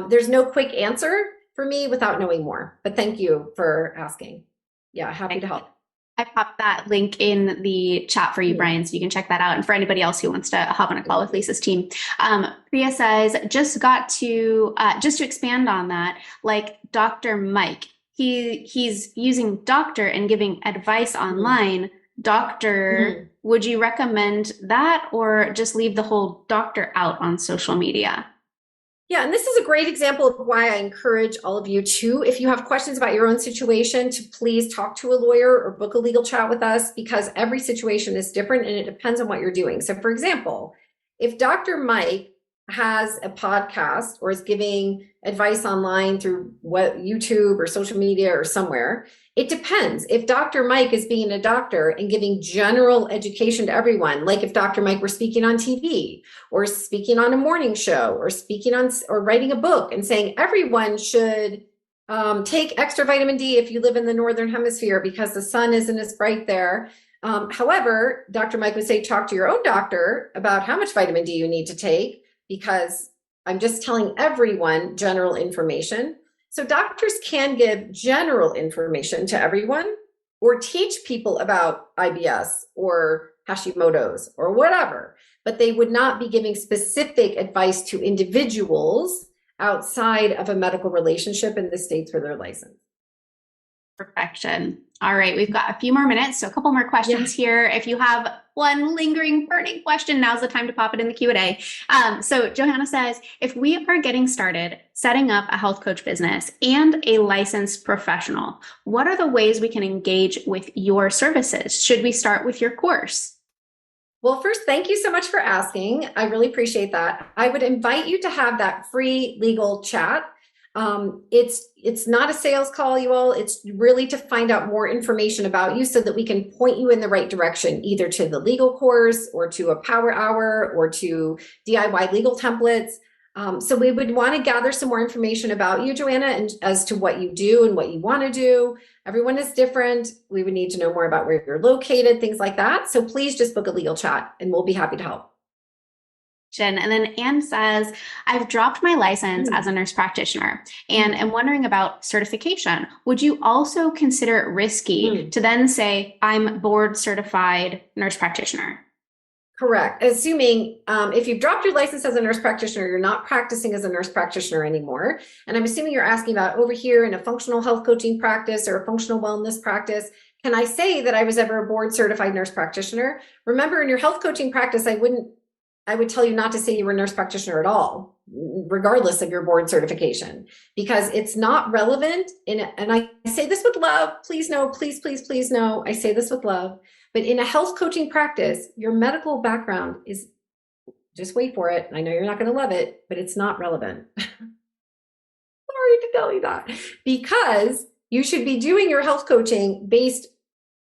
There's no quick answer for me without knowing more. But thank you for asking. Yeah, happy to help. I popped that link in the chat for you, Brian, so you can check that out. And for anybody else who wants to hop on a call with Lisa's team, Priya says, just to expand on that, like Dr. Mike, he's using doctor and giving advice online. Doctor, would you recommend that or just leave the whole doctor out on social media? Yeah, and this is a great example of why I encourage all of you to, if you have questions about your own situation, to please talk to a lawyer or book a legal chat with us because every situation is different and it depends on what you're doing. So for example, if Dr. Mike has a podcast or is giving advice online through YouTube or social media or somewhere, it depends. If Dr. Mike is being a doctor and giving general education to everyone, like if Dr. Mike were speaking on TV or speaking on a morning show or speaking on or writing a book and saying everyone should take extra vitamin D if you live in the Northern Hemisphere because the sun isn't as bright there. However, Dr. Mike would say, talk to your own doctor about how much vitamin D you need to take because I'm just telling everyone general information. So doctors can give general information to everyone or teach people about IBS or Hashimoto's or whatever, but they would not be giving specific advice to individuals outside of a medical relationship in the states where they're licensed. Perfection. All right, we've got a few more minutes, so a couple more questions here. If you have one lingering burning question, now's the time to pop it in the Q&A. So Johanna says, if we are getting started setting up a health coach business and a licensed professional, what are the ways we can engage with your services? Should we start with your course? Well, first, thank you so much for asking. I really appreciate that. I would invite you to have that free legal chat. It's not a sales call, you all. It's really to find out more information about you so that we can point you in the right direction, either to the legal course or to a power hour or to DIY legal templates. So we would want to gather some more information about you, Joanna, and as to what you do and what you want to do. Everyone is different. We would need to know more about where you're located, things like that. So please just book a legal chat and we'll be happy to help. And then Anne says, I've dropped my license as a nurse practitioner and am wondering about certification. Would you also consider it risky to then say, I'm board certified nurse practitioner? Correct. Assuming if you've dropped your license as a nurse practitioner, you're not practicing as a nurse practitioner anymore. And I'm assuming you're asking about over here in a functional health coaching practice or a functional wellness practice. Can I say that I was ever a board certified nurse practitioner? Remember, in your health coaching practice, I would tell you not to say you were a nurse practitioner at all, regardless of your board certification, because it's not relevant. And I say this with love, please no, please no. I say this with love, but in a health coaching practice, your medical background is, just wait for it. I know you're not going to love it, but it's not relevant. Sorry to tell you that, because you should be doing your health coaching based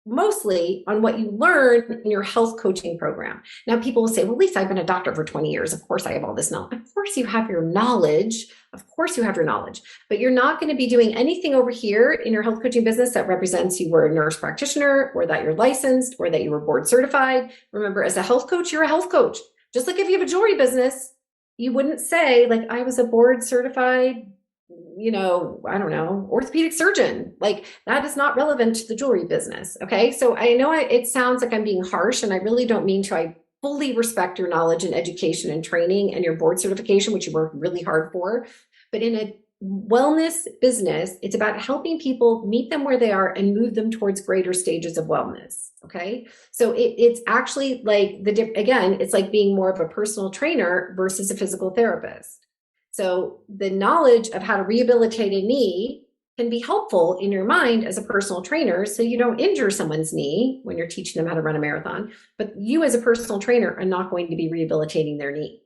mostly on what you learn in your health coaching program. Now, people will say, well, Lisa, I've been a doctor for 20 years. Of course I have all this knowledge. Of course you have your knowledge. Of course you have your knowledge, but you're not going to be doing anything over here in your health coaching business that represents you were a nurse practitioner or that you're licensed or that you were board certified. Remember, as a health coach, you're a health coach. Just like if you have a jewelry business, you wouldn't say like, I was a board certified, I don't know, orthopedic surgeon. Like that is not relevant to the jewelry business. Okay. So I know it sounds like I'm being harsh and I really don't mean to. I fully respect your knowledge and education and training and your board certification, which you work really hard for. But in a wellness business, it's about helping people meet them where they are and move them towards greater stages of wellness. Okay. So it's actually like again, it's like being more of a personal trainer versus a physical therapist. So the knowledge of how to rehabilitate a knee can be helpful in your mind as a personal trainer, so you don't injure someone's knee when you're teaching them how to run a marathon. But you as a personal trainer are not going to be rehabilitating their knee.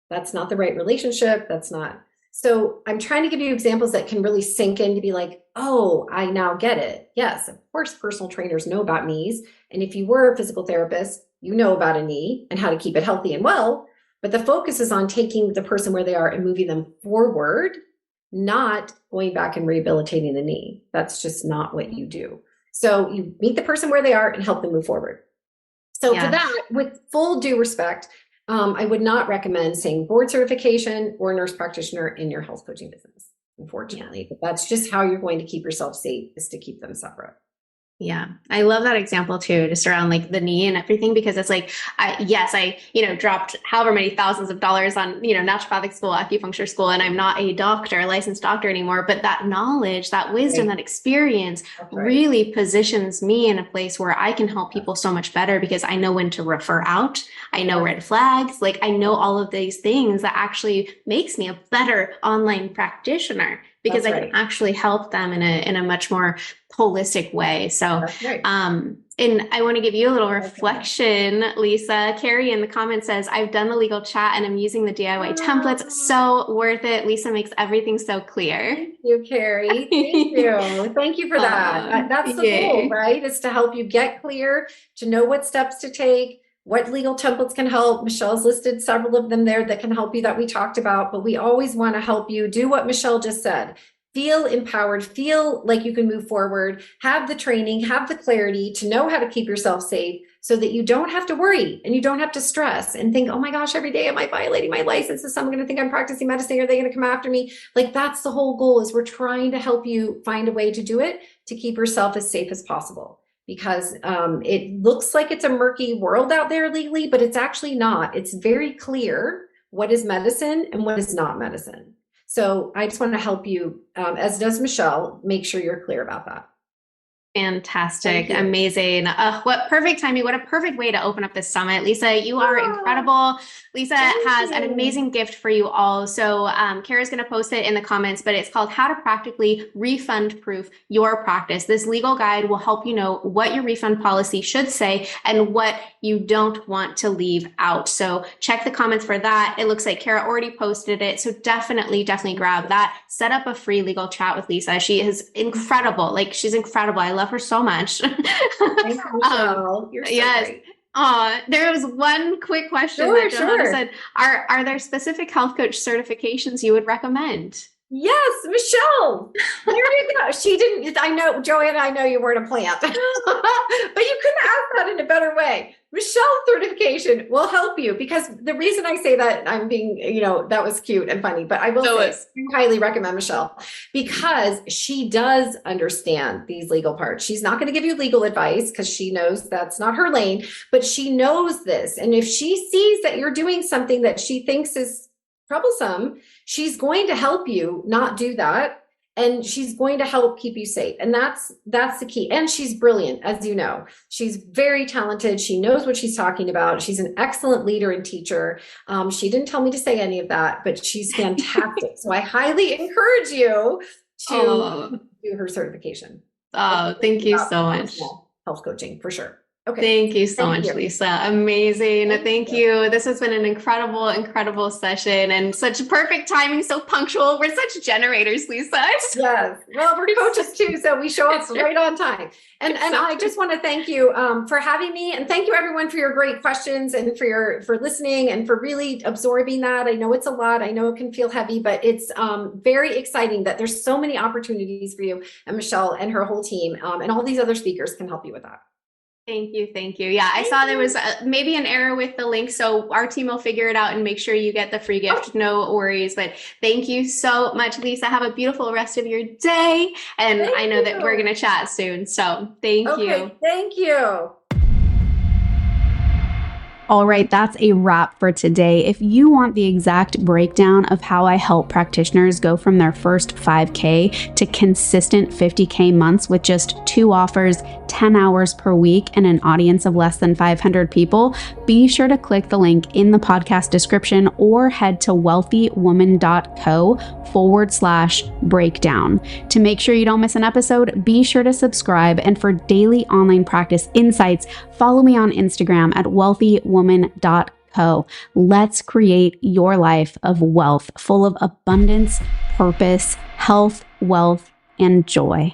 That's not the right relationship. That's not. So I'm trying to give you examples that can really sink in to be like, oh, I now get it. Yes, of course, personal trainers know about knees. And if you were a physical therapist, you know about a knee and how to keep it healthy and well. But the focus is on taking the person where they are and moving them forward, not going back and rehabilitating the knee. That's just not what you do. So you meet the person where they are and help them move forward. So for that, with full due respect, I would not recommend saying board certification or nurse practitioner in your health coaching business, unfortunately. But that's just how you're going to keep yourself safe, is to keep them separate. Yeah. I love that example too, just around like the knee and everything, because it's like, I dropped however many thousands of dollars on, naturopathic school, acupuncture school, and I'm not a doctor, a licensed doctor anymore, but that knowledge, that wisdom, that experience really positions me in a place where I can help people so much better, because I know when to refer out. I know red flags. Like I know all of these things that actually makes me a better online practitioner, because I can actually help them in a much more holistic way. So, and I want to give you a little reflection, Lisa. Carrie in the comments says, I've done the legal chat and I'm using the DIY templates. So worth it. Lisa makes everything so clear. Thank you, Carrie. Thank you. Thank you for that. That's the goal, right? Is to help you get clear, to know what steps to take, what legal templates can help. Michelle's listed several of them there that can help you, that we talked about, but we always want to help you do what Michelle just said. Feel empowered, feel like you can move forward, have the training, have the clarity to know how to keep yourself safe, so that you don't have to worry and you don't have to stress and think, oh my gosh, every day am I violating my license? Is someone going to think I'm practicing medicine? Are they going to come after me? Like, that's the whole goal, is we're trying to help you find a way to do it, to keep yourself as safe as possible. Because it looks like it's a murky world out there legally, but it's actually not. It's very clear what is medicine and what is not medicine. So I just want to help you, as does Michelle, make sure you're clear about that. Fantastic. Amazing. What perfect timing. What a perfect way to open up this summit. Lisa, you are incredible. Lisa has an amazing gift for you all. So Kara's going to post it in the comments, but it's called How to Practically Refund Proof Your Practice. This legal guide will help you know what your refund policy should say and what you don't want to leave out. So check the comments for that. It looks like Kara already posted it. So definitely grab that. Set up a free legal chat with Lisa. She is incredible. Like, she's incredible. I love her so much. Thank you, Michelle. You're so great. There was one quick question that Johanna said, are there specific health coach certifications you would recommend? Yes, Michelle. There you go. She didn't, I know, Joanna, I know you weren't a plant, but you couldn't ask that in a better way. Michelle's certification will help you, because the reason I say that, I'm being, that was cute and funny, but I will say I highly recommend Michelle, because she does understand these legal parts. She's not going to give you legal advice because she knows that's not her lane, but she knows this. And if she sees that you're doing something that she thinks is troublesome, she's going to help you not do that. And she's going to help keep you safe. And that's the key. And she's brilliant, as you know. She's very talented. She knows what she's talking about. She's an excellent leader and teacher. She didn't tell me to say any of that, but she's fantastic. So I highly encourage you to do her certification. Oh, thank you so much. Health coaching, for sure. Okay. Thank you so much, Lisa. Amazing. Thank you. This has been an incredible session, and such perfect timing. So punctual. We're such generators, Lisa. Yes. Well, we're coaches too, so we show up right on time. And I just want to thank you for having me, and thank you everyone for your great questions and for listening and for really absorbing that. I know it's a lot. I know it can feel heavy, but it's very exciting that there's so many opportunities for you, and Michelle and her whole team, and all these other speakers can help you with that. Thank you. Yeah, I saw there was maybe an error with the link, so our team will figure it out and make sure you get the free gift. No worries, but thank you so much, Lisa. Have a beautiful rest of your day, and I know that we're going to chat soon, so thank you. Thank you. All right, that's a wrap for today. If you want the exact breakdown of how I help practitioners go from their first 5K to consistent 50K months with just 2 offers, 10 hours per week, and an audience of less than 500 people, be sure to click the link in the podcast description or head to wealthywoman.co/breakdown. To make sure you don't miss an episode, be sure to subscribe. And for daily online practice insights, follow me on Instagram at wealthywoman.co. Let's create your life of wealth, full of abundance, purpose, health, wealth, and joy.